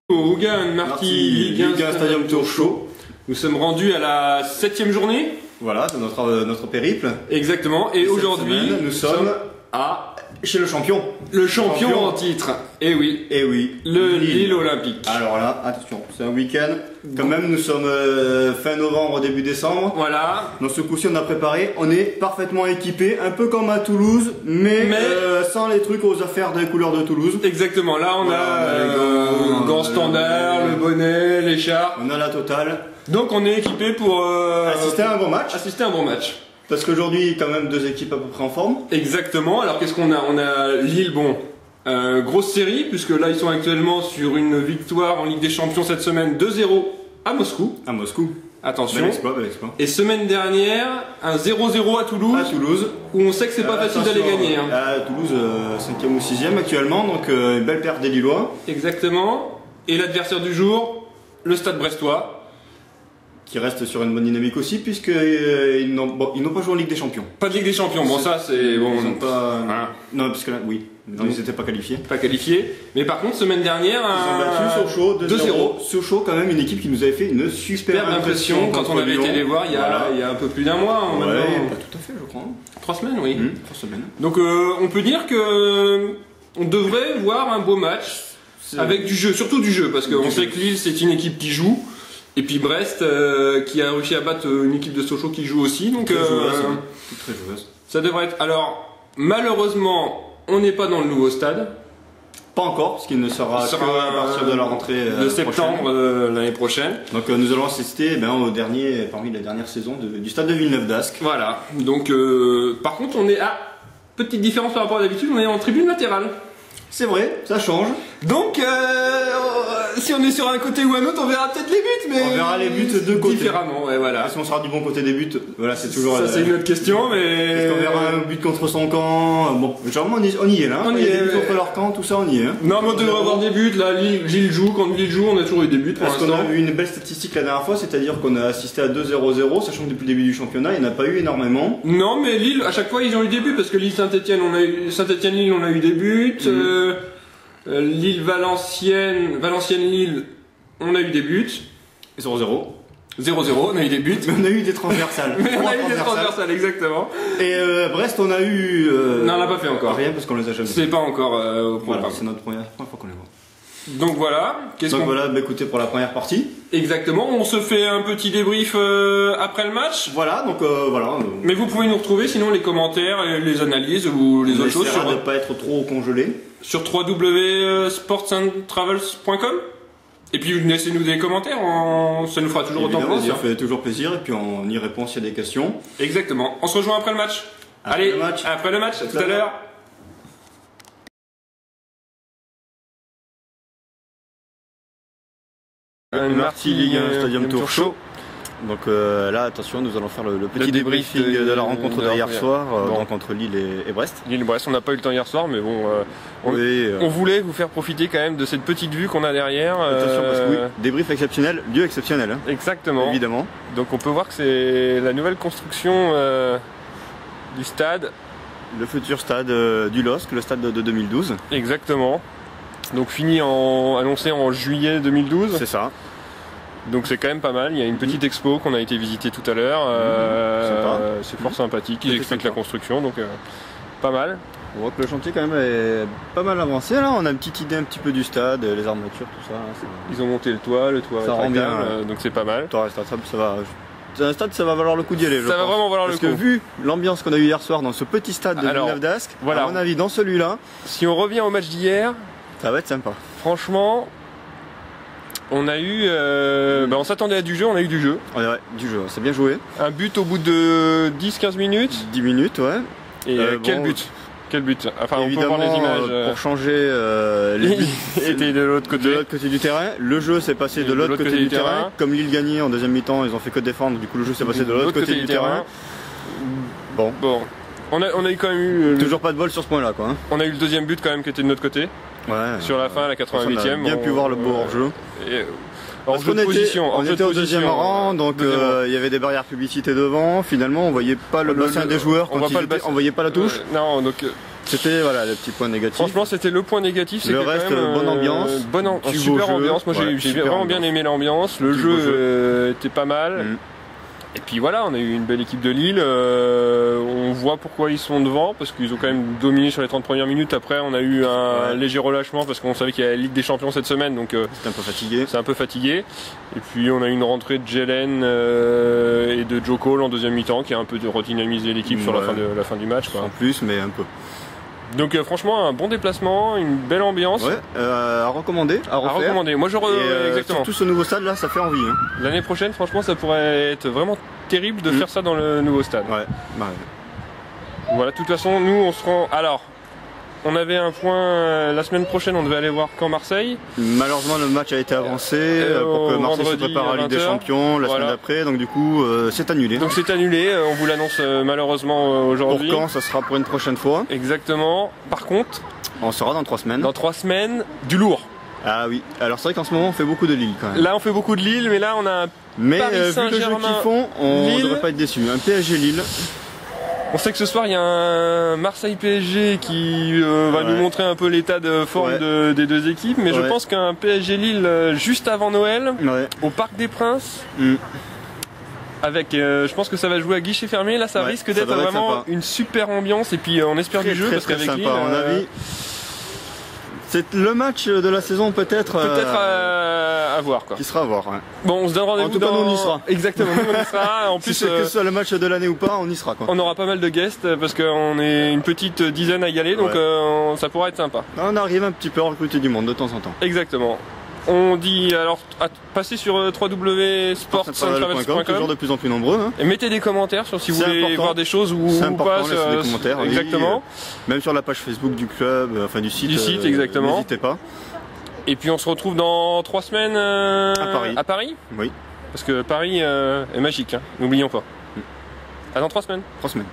Au Ougan Marty Ligue 1 Stadium Tour Show. Nous sommes rendus à la 7e journée. Voilà, de notre périple. Exactement. Et aujourd'hui, nous sommes chez le champion. Le champion en titre. Et oui. Et oui. Le Lille Olympique. Alors là, attention, c'est un week-end. Quand même, nous sommes fin novembre, début décembre. Voilà. Dans ce coup-ci, on a préparé. On est parfaitement équipé, un peu comme à Toulouse, mais sans les trucs aux affaires des couleurs de Toulouse. Exactement. Là, on a le gant standard, le bonnet, l'écharpe. On a la totale. Donc, on est équipé pour assister à un bon match. Assister à un bon match. Parce qu'aujourd'hui, quand même, deux équipes à peu près en forme. Exactement. Alors, qu'est-ce qu'on a? On a Lille, bon, grosse série, puisque là, ils sont actuellement sur une victoire en Ligue des Champions cette semaine, 2-0 à Moscou. À Moscou. Attention. Bel exploit, bel exploit. Et semaine dernière, un 0-0 à Toulouse. À Toulouse. Où on sait que c'est pas facile d'aller gagner. Hein. À Toulouse, 5e ou 6e actuellement, donc une belle perte des Lillois. Exactement. Et l'adversaire du jour, le Stade Brestois. Qui reste sur une bonne dynamique aussi, puisqu'ils n'ont pas joué en Ligue des Champions. Pas de Ligue des Champions, bon ça c'est... Bon, ils n'ont pas... Voilà. Non, parce que là, oui, non, ils n'étaient pas qualifiés. Pas qualifiés. Mais par contre, semaine dernière... Ils ont battu Sochaux 2-0. Sochaux, quand même, une équipe qui nous avait fait une super impression quand on avait été les voir il y a un peu plus d'un mois. Ouais, pas tout à fait, je crois. 3 semaines, oui. 3 semaines. Donc on peut dire que on devrait voir un beau match avec du jeu, surtout du jeu, parce qu'on sait que Lille c'est une équipe qui joue. Et puis Brest qui a réussi à battre une équipe de Sochaux qui joue aussi, donc très joueuse. Ça devrait être. Alors malheureusement, on n'est pas dans le nouveau stade. Pas encore, parce qu'il ne sera qu'à partir de la rentrée de septembre l'année prochaine. Donc nous allons assister parmi les dernières saisons du stade de Villeneuve d'Ascq. Voilà. Donc par contre, on est à petite différence par rapport à d'habitude, on est en tribune latérale. C'est vrai, ça change. Donc, si on est sur un côté ou un autre, on verra peut-être les buts, mais... On verra les buts de côté. Différemment, ouais, voilà. Est-ce qu'on sera du bon côté des buts? Voilà, c'est toujours... Ça, c'est une autre question, mais... Est-ce qu'on verra un but contre son camp? Bon, généralement, on y est, là. On y est. Des buts contre leur camp, tout ça, on y est. Hein. Non, mais on devrait avoir des buts, là, Lille joue, quand Lille joue, on a toujours eu des buts pour l'instant. Parce qu'on a eu une belle statistique la dernière fois, c'est-à-dire qu'on a assisté à 2-0-0, sachant que depuis le début du championnat, il n'y en a pas eu énormément. Non, mais Lille, à chaque fois, ils ont eu des buts, parce que Lille-Saint-Etienne, Saint-Etienne-Lille, on a eu des buts. Lille-Valenciennes-Lille, on a eu des buts. 0-0. 0-0, on a eu des buts. Mais on a eu des transversales. On a eu des transversales, exactement. Et Brest, on a eu... Non, on l'a pas fait encore. Rien, parce qu'on les a jamais. C'est pas encore au programme. Voilà, c'est notre première fois qu'on les voit. Donc voilà. Voilà, écoutez, pour la première partie. Exactement, on se fait un petit débrief après le match. Voilà, donc voilà. Mais vous pouvez nous retrouver sinon les commentaires, les analyses ou les autres choses. On ne pas être trop congelé. Sur www.sportsandtravels.com. Et puis laissez-nous des commentaires, ça nous fera toujours autant plaisir. Ça fait toujours plaisir et puis on y répond s'il y a des questions. Exactement. On se rejoint après le match. Allez, après le match, tout à l'heure. Marty Ligue 1 Stadium Tour Show. Donc là, attention, nous allons faire le petit débriefing de la rencontre d'hier soir entre Lille et Brest. Lille-Brest, on n'a pas eu le temps hier soir, mais bon, on voulait vous faire profiter quand même de cette petite vue qu'on a derrière. Attention, parce que oui, débrief exceptionnel, lieu exceptionnel. Hein. Exactement. Évidemment. Donc on peut voir que c'est la nouvelle construction du stade. Le futur stade du LOSC, le stade de 2012. Exactement. Donc annoncé en juillet 2012. C'est ça. Donc c'est quand même pas mal, il y a une petite expo qu'on a été visiter tout à l'heure, c'est fort sympathique, ils expliquent la construction, donc pas mal. On voit que le chantier quand même est pas mal avancé là, on a une petite idée un petit peu du stade, les armatures, tout ça. Ils ont monté le toit ça rend bien, donc c'est pas mal. Ça va. Un stade, ça va valoir le coup d'y aller. Ça va vraiment valoir le coup. Parce que vu l'ambiance qu'on a eu hier soir dans ce petit stade de Villeneuve d'Ascq, à mon avis dans celui-là, si on revient au match d'hier, ça va être sympa. Franchement, on a eu, on s'attendait à du jeu, on a eu du jeu. Ouais, du jeu, c'est bien joué. Un but au bout de 10-15 minutes. 10 minutes, ouais. Et quel but? Quel but? Enfin, on peut voir les images. Pour changer, les buts étaient de l'autre côté. De l'autre côté du terrain. Le jeu s'est passé de l'autre côté du terrain. Comme Lille gagnait en deuxième mi-temps, ils ont fait que défendre. Du coup, le jeu s'est passé de l'autre côté du terrain. Bon. On a eu quand même eu... Toujours pas de bol sur ce point-là, quoi. Hein. On a eu le deuxième but quand même qui était de notre côté. Ouais. Sur la fin, à la 88e. On a bien pu voir le beau hors-jeu. On était au deuxième rang, donc il y avait des barrières publicité devant. Finalement, on voyait pas le bassin des joueurs quand on voyait pas la touche. Non, donc C'était voilà, le petit point négatif. Franchement, c'était le point négatif. Le reste, quand même, bonne ambiance. Super ambiance. Moi, j'ai vraiment bien aimé l'ambiance. Le jeu était pas mal. Et puis voilà, on a eu une belle équipe de Lille. On voit pourquoi ils sont devant, parce qu'ils ont quand même dominé sur les 30 premières minutes. Après, on a eu un léger relâchement parce qu'on savait qu'il y a la Ligue des Champions cette semaine, donc c'est un peu fatigué. C'est un peu fatigué. Et puis on a eu une rentrée de Jelen et de Joe Cole en deuxième mi-temps qui a un peu redynamisé l'équipe sur la fin du match. En plus, mais un peu. Donc franchement, un bon déplacement, une belle ambiance. Ouais, à recommander, à refaire. À recommander. Moi, exactement. Surtout ce nouveau stade là, ça fait envie. Hein. L'année prochaine, franchement, ça pourrait être vraiment terrible de faire ça dans le nouveau stade. Ouais. Voilà, de toute façon, nous, on se rend. Alors, on avait un point la semaine prochaine, on devait aller voir Caen-Marseille. Malheureusement, le match a été avancé pour que Marseille se prépare à la Ligue des Champions la semaine d'après, donc du coup, c'est annulé. Donc c'est annulé, on vous l'annonce malheureusement aujourd'hui. Pour Caen, ça sera pour une prochaine fois. Exactement. Par contre, on sera dans 3 semaines. Dans 3 semaines, du lourd. Ah oui, alors c'est vrai qu'en ce moment on fait beaucoup de Lille quand même. Là on fait beaucoup de Lille, mais là on a un Paris Saint-Germain. Vu le jeu qu'ils font, on ne devrait pas être déçu. Un PSG Lille. On sait que ce soir il y a un Marseille PSG qui va nous montrer un peu l'état de forme des deux équipes, mais je pense qu'un PSG Lille juste avant Noël, au Parc des Princes, avec, je pense que ça va jouer à guichet fermé, là ça risque d'être vraiment une super ambiance, et puis on espère du jeu parce qu'avec Lille, à mon avis. C'est le match de la saison peut-être à voir quoi. Qui sera à voir. Ouais. Bon, on se donne rendez-vous. En tout cas, nous on y sera. Exactement, nous on y sera. En plus, si que ce soit le match de l'année ou pas, on y sera quoi. On aura pas mal de guests parce qu'on est une petite dizaine à y aller, donc ça pourra être sympa. On arrive un petit peu à recruter du monde de temps en temps. Exactement. On dit alors à passer sur www.sportsaint-travels.com, toujours de plus en plus nombreux. Hein. Et mettez des commentaires sur si vous voulez voir des choses ou pas. Des commentaires. Exactement. Même sur la page Facebook du club, enfin du site. Exactement. N'hésitez pas. Et puis on se retrouve dans 3 semaines à Paris. Oui. Parce que Paris est magique, hein. N'oublions pas. À dans 3 semaines. 3 semaines.